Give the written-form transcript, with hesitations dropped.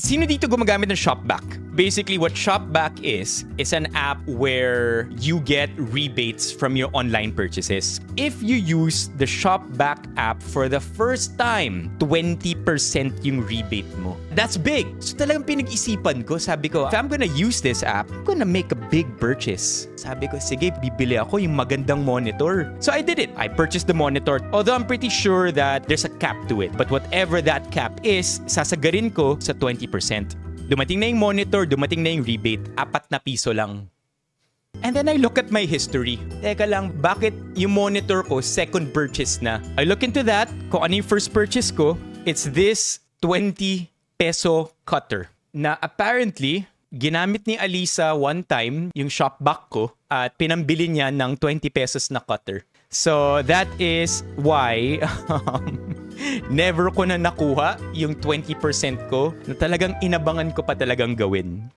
Sino dito gumagamit ng Shopback? Basically, what Shopback is an app where you get rebates from your online purchases. If you use the Shopback app for the first time, 20% yung rebate mo. That's big! So talagang pinag-isipan ko, sabi ko, if I'm gonna use this app, I'm gonna make a big purchase. Sabi ko, sige, bibili ako yung magandang monitor. So I did it. I purchased the monitor. Although I'm pretty sure that there's a cap to it. But whatever that cap is, sasagarin ko sa 20%. Dumating na yung monitor, dumating na yung rebate, 4 na piso lang. And then I look at my history. Teka lang, bakit yung monitor ko second purchase na? I look into that, kung ano yung first purchase ko, it's this 20 peso cutter. Na apparently, ginamit ni Alisa one time yung Shopback ko at pinambili niya ng 20 pesos na cutter. So that is why never ko na nakuha yung 20% ko na talagang inabangan ko pa talagang gawin.